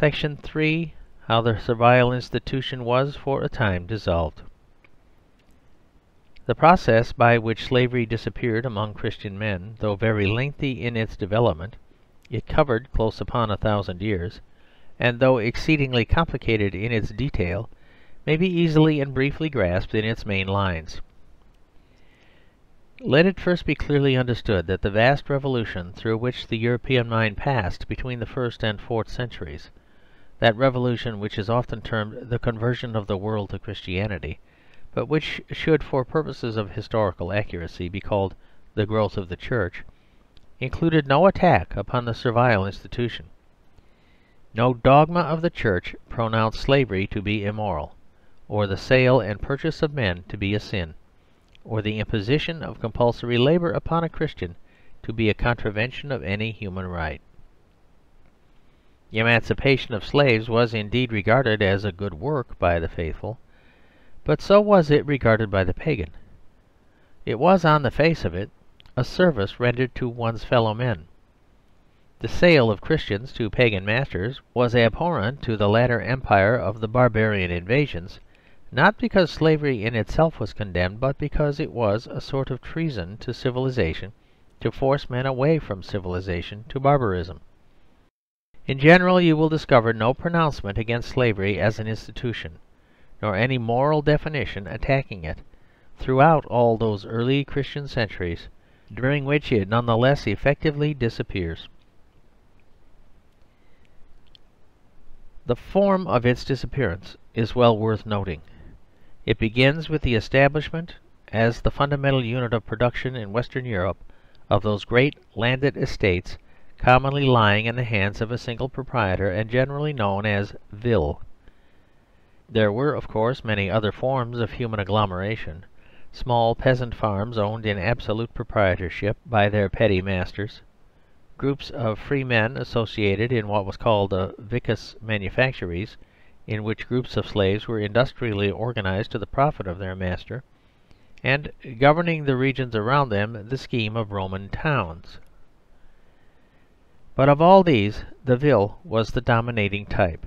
Section 3. How the Servile Institution was for a time dissolved. The process by which slavery disappeared among Christian men, though very lengthy in its development (it covered close upon 1,000 years), and though exceedingly complicated in its detail, may be easily and briefly grasped in its main lines. Let it first be clearly understood that the vast revolution through which the European mind passed between the 1st and 4th centuries, that revolution which is often termed the conversion of the world to Christianity, but which should for purposes of historical accuracy be called the growth of the Church, included no attack upon the Servile Institution. No dogma of the Church pronounced slavery to be immoral, or the sale and purchase of men to be a sin, or the imposition of compulsory labour upon a Christian to be a contravention of any human right. The emancipation of slaves was indeed regarded as a good work by the faithful, but so was it regarded by the pagan. It was, on the face of it, a service rendered to one's fellow men. The sale of Christians to pagan masters was abhorrent to the latter empire of the barbarian invasions, not because slavery in itself was condemned, but because it was a sort of treason to civilization to force men away from civilization to barbarism. In general, you will discover no pronouncement against slavery as an institution, nor any moral definition attacking it, throughout all those early Christian centuries, during which it none the less effectively disappears. The form of its disappearance is well worth noting. It begins with the establishment, as the fundamental unit of production in Western Europe, of those great landed estates commonly lying in the hands of a single proprietor and generally known as Vil. There were, of course, many other forms of human agglomeration: small peasant farms owned in absolute proprietorship by their petty masters, groups of free men associated in what was called the vicus manufactories, in which groups of slaves were industrially organised to the profit of their master, and, governing the regions around them, the scheme of Roman towns. But of all these the Vil was the dominating type,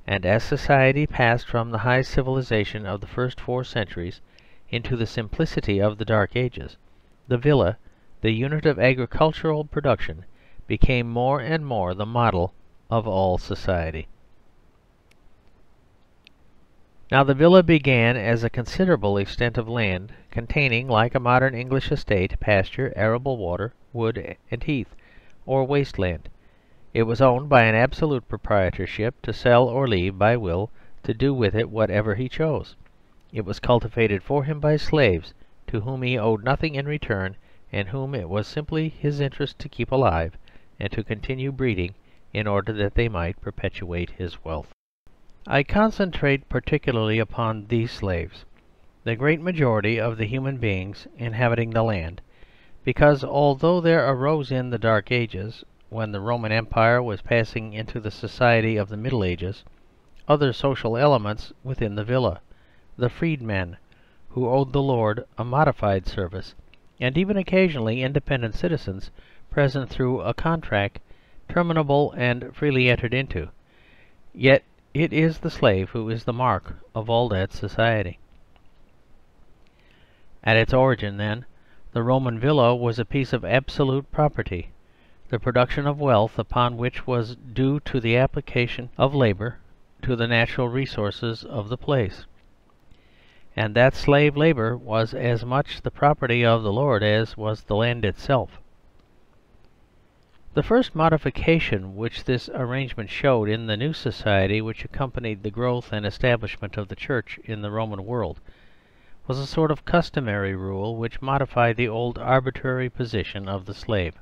and as society passed from the high civilization of the first 4 centuries into the simplicity of the Dark Ages, the villa, the unit of agricultural production, became more and more the model of all society. Now the villa began as a considerable extent of land, containing, like a modern English estate, pasture, arable water, wood, and heath, or waste land. It was owned by an absolute proprietorship, to sell or leave by will, to do with it whatever he chose. It was cultivated for him by slaves, to whom he owed nothing in return, and whom it was simply his interest to keep alive and to continue breeding in order that they might perpetuate his wealth. I concentrate particularly upon these slaves, the great majority of the human beings inhabiting the land, because although there arose in the Dark Ages, when the Roman Empire was passing into the society of the Middle Ages, other social elements within the villa, the freedmen, who owed the lord a modified service, and even occasionally independent citizens present through a contract, terminable and freely entered into, yet it is the slave who is the mark of all that society. At its origin, then, the Roman villa was a piece of absolute property, the production of wealth upon which was due to the application of labour to the natural resources of the place, and that slave labour was as much the property of the lord as was the land itself. The first modification which this arrangement showed in the new society which accompanied the growth and establishment of the Church in the Roman world was a sort of customary rule which modified the old arbitrary position of the slave.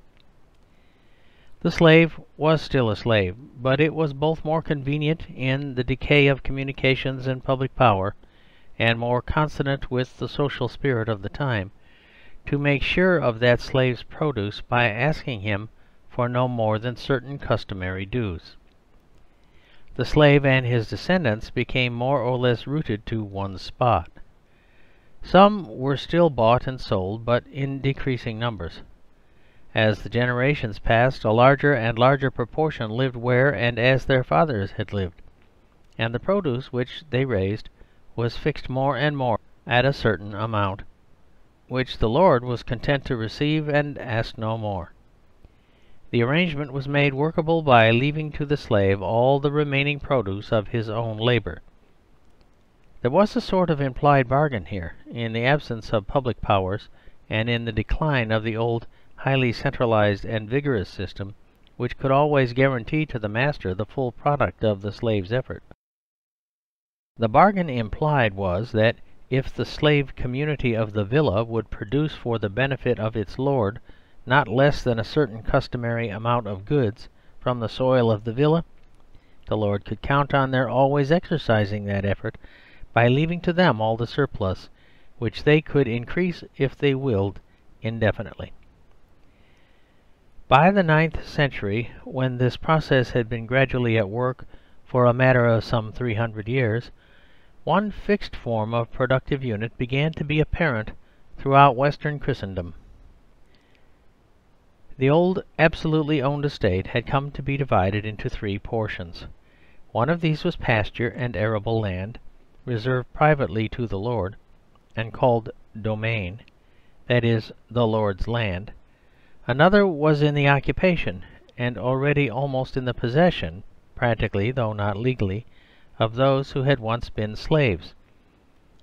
The slave was still a slave, but it was both more convenient in the decay of communications and public power, and more consonant with the social spirit of the time, to make sure of that slave's produce by asking him for no more than certain customary dues. The slave and his descendants became more or less rooted to one spot. Some were still bought and sold, but in decreasing numbers. As the generations passed, a larger and larger proportion lived where and as their fathers had lived, and the produce which they raised was fixed more and more at a certain amount, which the lord was content to receive and asked no more. The arrangement was made workable by leaving to the slave all the remaining produce of his own labour. There was a sort of implied bargain here, in the absence of public powers and in the decline of the old highly centralised and vigorous system which could always guarantee to the master the full product of the slave's effort. The bargain implied was that if the slave community of the villa would produce for the benefit of its lord not less than a certain customary amount of goods from the soil of the villa, the lord could count on their always exercising that effort by leaving to them all the surplus, which they could increase if they willed indefinitely. By the 9th century, when this process had been gradually at work for a matter of some 300 years, one fixed form of productive unit began to be apparent throughout Western Christendom. The old absolutely owned estate had come to be divided into 3 portions. One of these was pasture and arable land, reserved privately to the lord, and called domain, that is, the lord's land. Another was in the occupation, and already almost in the possession, practically though not legally, of those who had once been slaves.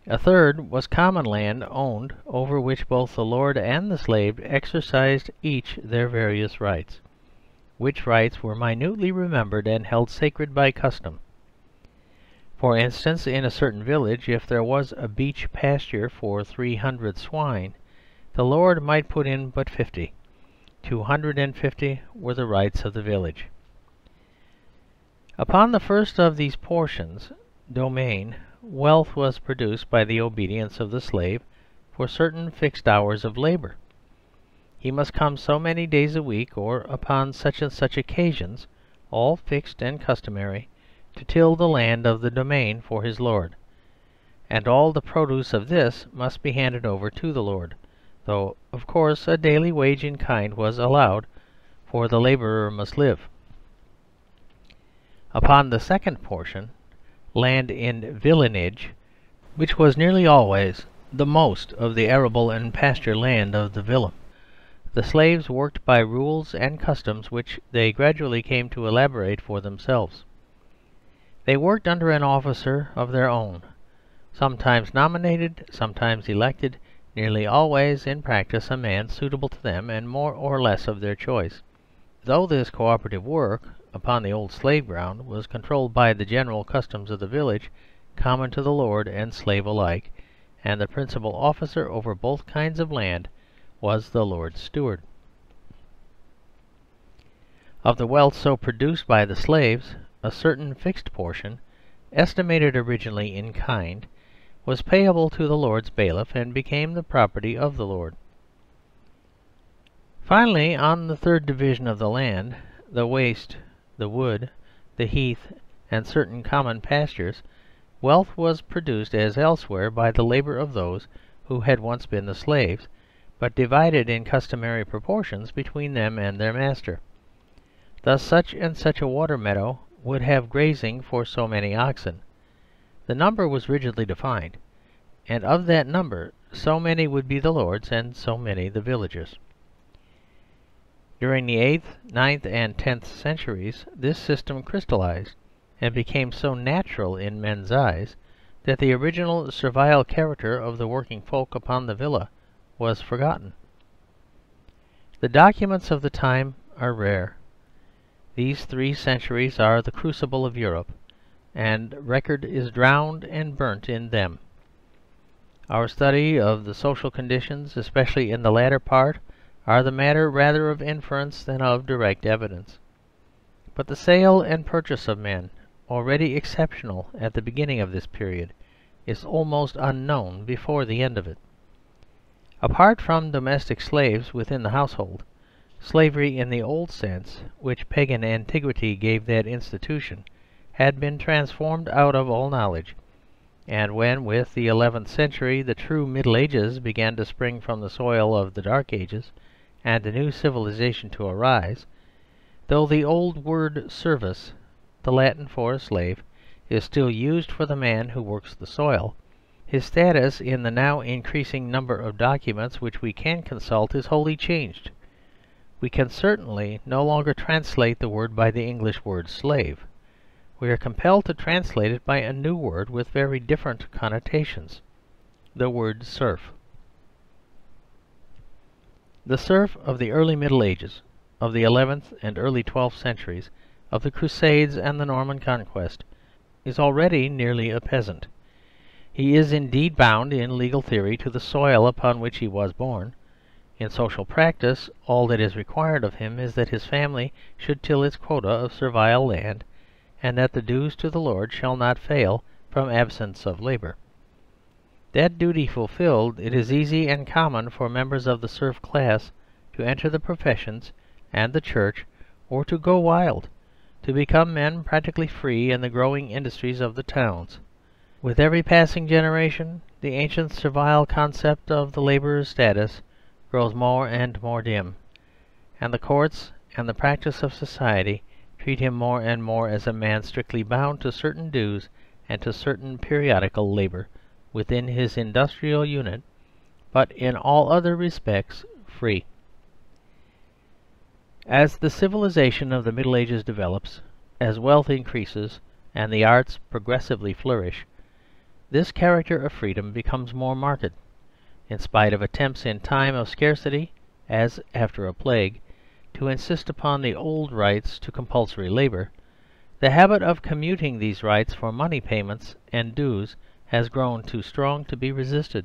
A third was common land owned, over which both the lord and the slave exercised each their various rights, which rights were minutely remembered and held sacred by custom. For instance, in a certain village, if there was a beech pasture for 300 swine, the lord might put in but 50. 250 were the rights of the village. Upon the first of these portions, domain, wealth was produced by the obedience of the slave for certain fixed hours of labour. He must come so many days a week, or upon such and such occasions, all fixed and customary, to till the land of the domain for his lord, and all the produce of this must be handed over to the lord, though, of course, a daily wage in kind was allowed, for the labourer must live. Upon the second portion, land in villanage, which was nearly always the most of the arable and pasture land of the villa, the slaves worked by rules and customs which they gradually came to elaborate for themselves. They worked under an officer of their own, sometimes nominated, sometimes elected, nearly always in practice a man suitable to them and more or less of their choice. Though this cooperative work upon the old slave ground was controlled by the general customs of the village, common to the lord and slave alike, and the principal officer over both kinds of land was the lord's steward. Of the wealth so produced by the slaves, a certain fixed portion, estimated originally in kind, was payable to the lord's bailiff and became the property of the lord. Finally, on the third division of the land, the waste, the wood, the heath, and certain common pastures, wealth was produced as elsewhere by the labour of those who had once been the slaves, but divided in customary proportions between them and their master. Thus such and such a water meadow would have grazing for so many oxen. The number was rigidly defined, and of that number so many would be the lord's and so many the villagers'. During the 8th, 9th, and 10th centuries this system crystallized and became so natural in men's eyes that the original servile character of the working folk upon the villa was forgotten. The documents of the time are rare. These 3 centuries are the crucible of Europe, and record is drowned and burnt in them. Our study of the social conditions, especially in the latter part, are the matter rather of inference than of direct evidence. But the sale and purchase of men, already exceptional at the beginning of this period, is almost unknown before the end of it. Apart from domestic slaves within the household, slavery in the old sense, which pagan antiquity gave that institution, had been transformed out of all knowledge, and when with the 11th century the true Middle Ages began to spring from the soil of the Dark Ages, and a new civilization to arise, though the old word service, the Latin for a slave, is still used for the man who works the soil, his status in the now increasing number of documents which we can consult is wholly changed. We can certainly no longer translate the word by the English word slave. We are compelled to translate it by a new word with very different connotations, the word serf. The serf of the early Middle Ages, of the 11th and early 12th centuries, of the Crusades and the Norman Conquest, is already nearly a peasant. He is indeed bound in legal theory to the soil upon which he was born. In social practice, all that is required of him is that his family should till its quota of servile land, and that the dues to the lord shall not fail from absence of labour. That duty fulfilled, it is easy and common for members of the serf class to enter the professions and the church, or to go wild, to become men practically free in the growing industries of the towns. With every passing generation, the ancient servile concept of the labourer's status grows more and more dim, and the courts and the practice of society treat him more and more as a man strictly bound to certain dues and to certain periodical labour within his industrial unit, but in all other respects free. As the civilization of the Middle Ages develops, as wealth increases and the arts progressively flourish, this character of freedom becomes more marked. In spite of attempts in time of scarcity, as after a plague, to insist upon the old rights to compulsory labour, the habit of commuting these rights for money payments and dues has grown too strong to be resisted.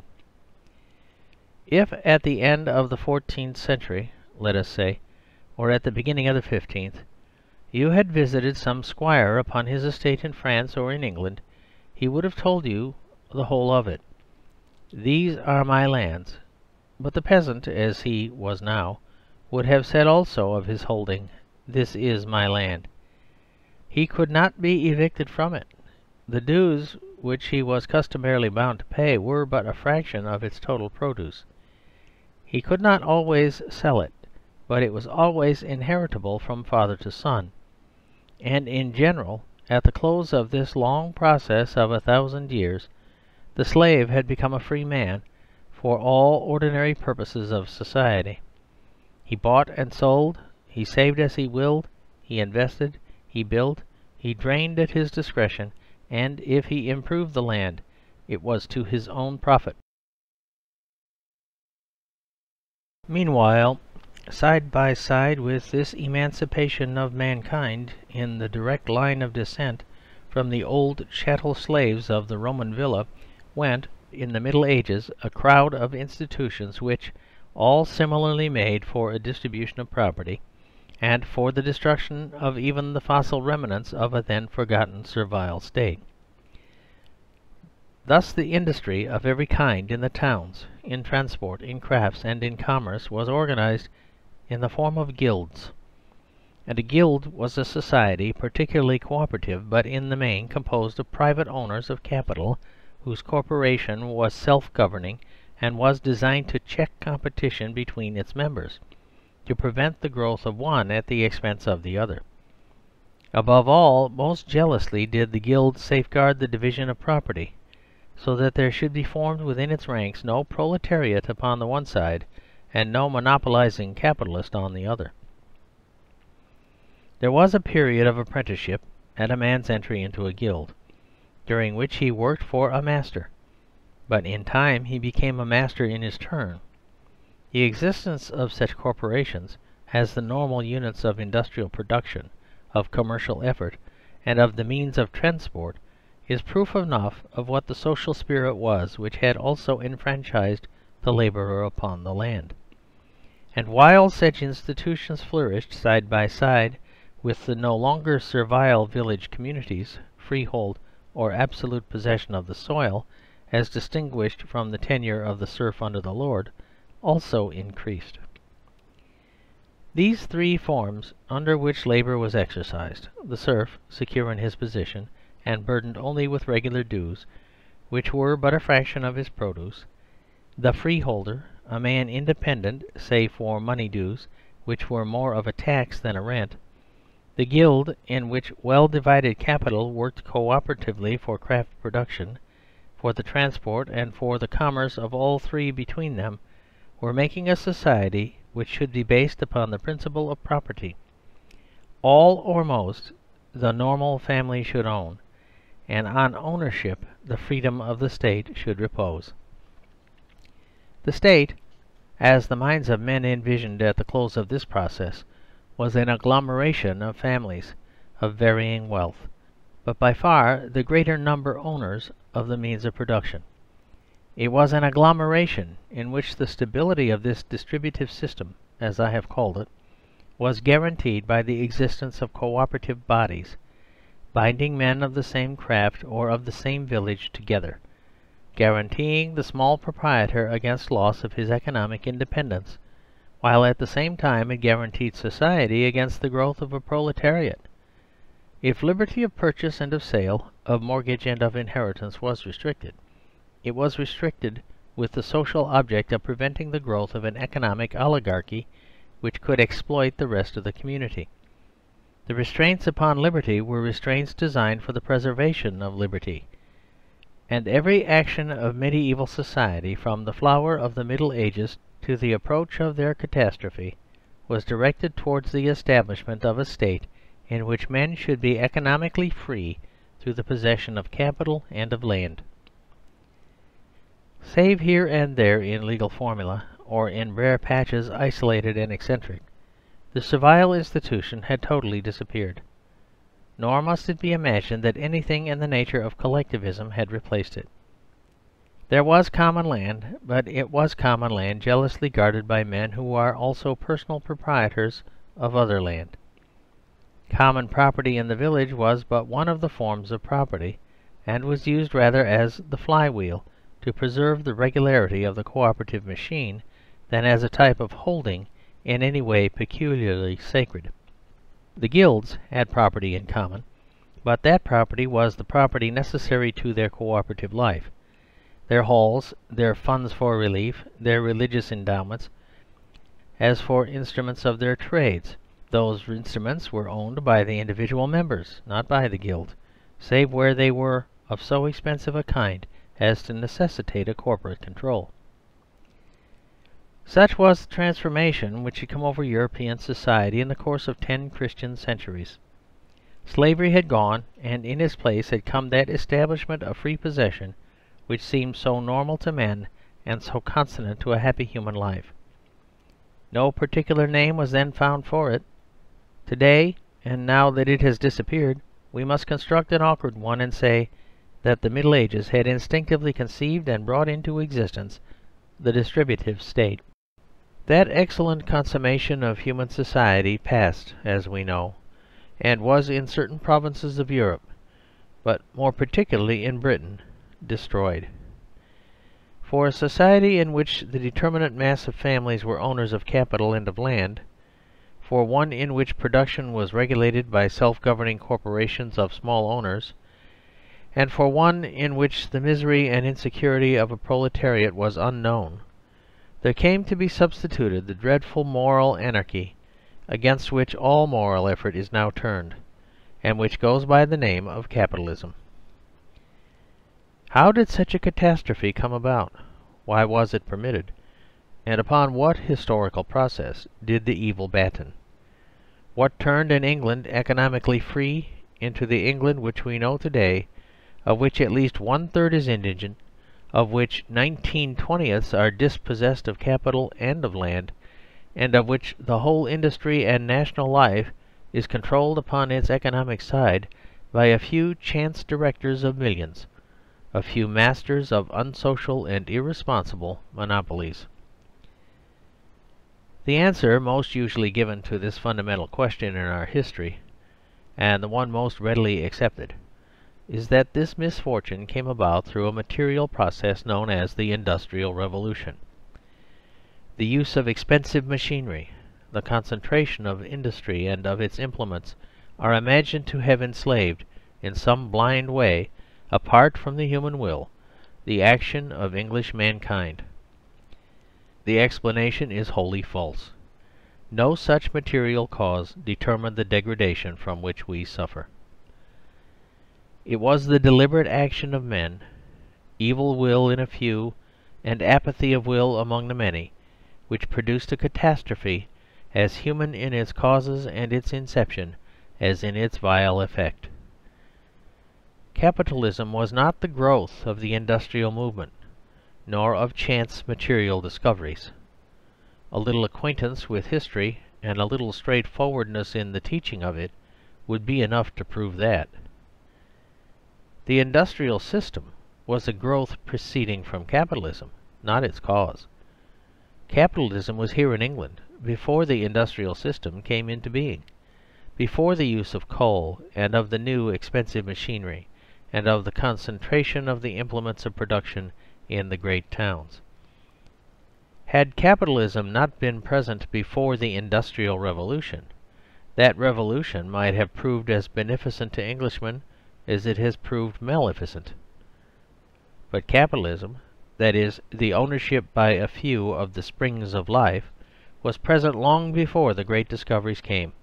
If at the end of the 14th century, let us say, or at the beginning of the 15th, you had visited some squire upon his estate in France or in England, he would have told you the whole of it. These are my lands. But the peasant, as he was now, would have said also of his holding, this is my land. He could not be evicted from it. The dues which he was customarily bound to pay were but a fraction of its total produce. He could not always sell it, but it was always inheritable from father to son. And in general, at the close of this long process of 1,000 years, the slave had become a free man for all ordinary purposes of society. He bought and sold, he saved as he willed, he invested, he built, he drained at his discretion, and if he improved the land, it was to his own profit. Meanwhile, side by side with this emancipation of mankind in the direct line of descent from the old chattel slaves of the Roman villa, went, in the Middle Ages, a crowd of institutions which, all similarly made for a distribution of property, and for the destruction of even the fossil remnants of a then forgotten servile state. Thus the industry of every kind in the towns, in transport, in crafts, and in commerce was organised in the form of guilds. And a guild was a society particularly cooperative, but in the main composed of private owners of capital, whose corporation was self-governing and was designed to check competition between its members, to prevent the growth of one at the expense of the other. Above all, most jealously did the guild safeguard the division of property, so that there should be formed within its ranks no proletariat upon the one side and no monopolising capitalist on the other. There was a period of apprenticeship at a man's entry into a guild, during which he worked for a master, but in time he became a master in his turn. The existence of such corporations as the normal units of industrial production, of commercial effort, and of the means of transport is proof enough of what the social spirit was which had also enfranchised the labourer upon the land. And while such institutions flourished side by side with the no longer servile village communities, freehold or absolute possession of the soil, as distinguished from the tenure of the serf under the lord, also increased. These three forms under which labour was exercised, the serf, secure in his position, and burdened only with regular dues, which were but a fraction of his produce; the freeholder, a man independent save for money dues, which were more of a tax than a rent, the guild in which well-divided capital worked co-operatively for craft production, for the transport, and for the commerce of all three between them, were making a society which should be based upon the principle of property. All or most the normal family should own, and on ownership the freedom of the State should repose. The State, as the minds of men envisioned at the close of this process, was an agglomeration of families of varying wealth, but by far the greater number owners of the means of production. It was an agglomeration in which the stability of this distributive system, as I have called it, was guaranteed by the existence of co-operative bodies, binding men of the same craft or of the same village together, guaranteeing the small proprietor against loss of his economic independence, while at the same time it guaranteed society against the growth of a proletariat. If liberty of purchase and of sale, of mortgage and of inheritance was restricted, it was restricted with the social object of preventing the growth of an economic oligarchy which could exploit the rest of the community. The restraints upon liberty were restraints designed for the preservation of liberty, and every action of medieval society, from the flower of the Middle Ages to the approach of their catastrophe, was directed towards the establishment of a state in which men should be economically free through the possession of capital and of land. Save here and there in legal formula, or in rare patches isolated and eccentric, the Servile institution had totally disappeared. Nor must it be imagined that anything in the nature of collectivism had replaced it. There was common land, but it was common land jealously guarded by men who are also personal proprietors of other land. Common property in the village was but one of the forms of property, and was used rather as the flywheel to preserve the regularity of the co-operative machine than as a type of holding in any way peculiarly sacred. The guilds had property in common, but that property was the property necessary to their co-operative life. Their halls, their funds for relief, their religious endowments, as for instruments of their trades, those instruments were owned by the individual members, not by the guild, save where they were of so expensive a kind as to necessitate a corporate control. Such was the transformation which had come over European society in the course of 10 Christian centuries. Slavery had gone, and in its place had come that establishment of free possession which seemed so normal to men and so consonant to a happy human life. No particular name was then found for it. Today, and now that it has disappeared, we must construct an awkward one and say that the Middle Ages had instinctively conceived and brought into existence the distributive state. That excellent consummation of human society passed, as we know, and was in certain provinces of Europe, but more particularly in Britain, destroyed. For a society in which the determinate mass of families were owners of capital and of land, for one in which production was regulated by self-governing corporations of small owners, and for one in which the misery and insecurity of a proletariat was unknown, there came to be substituted the dreadful moral anarchy against which all moral effort is now turned, and which goes by the name of capitalism. How did such a catastrophe come about? Why was it permitted? And upon what historical process did the evil batten? What turned an England economically free into the England which we know today, of which at least 1/3 is indigent, of which 19/20 are dispossessed of capital and of land, and of which the whole industry and national life is controlled upon its economic side by a few chance directors of millions, a few masters of unsocial and irresponsible monopolies? The answer most usually given to this fundamental question in our history, and the one most readily accepted, is that this misfortune came about through a material process known as the Industrial Revolution. The use of expensive machinery, the concentration of industry and of its implements, are imagined to have enslaved, in some blind way, apart from the human will, the action of English mankind. The explanation is wholly false. No such material cause determined the degradation from which we suffer. It was the deliberate action of men, evil will in a few, and apathy of will among the many, which produced a catastrophe as human in its causes and its inception as in its vile effect. Capitalism was not the growth of the industrial movement, nor of chance material discoveries. A little acquaintance with history and a little straightforwardness in the teaching of it would be enough to prove that. The industrial system was a growth proceeding from capitalism, not its cause. Capitalism was here in England before the industrial system came into being, before the use of coal and of the new expensive machinery, and of the concentration of the implements of production in the great towns. Had capitalism not been present before the Industrial Revolution, that revolution might have proved as beneficent to Englishmen as it has proved maleficent. But capitalism, that is, the ownership by a few of the springs of life, was present long before the great discoveries came.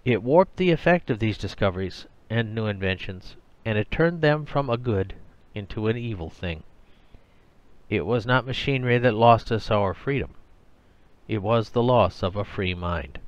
It warped the effect of these discoveries and new inventions, and it turned them from a good into an evil thing. It was not machinery that lost us our freedom. It was the loss of a free mind.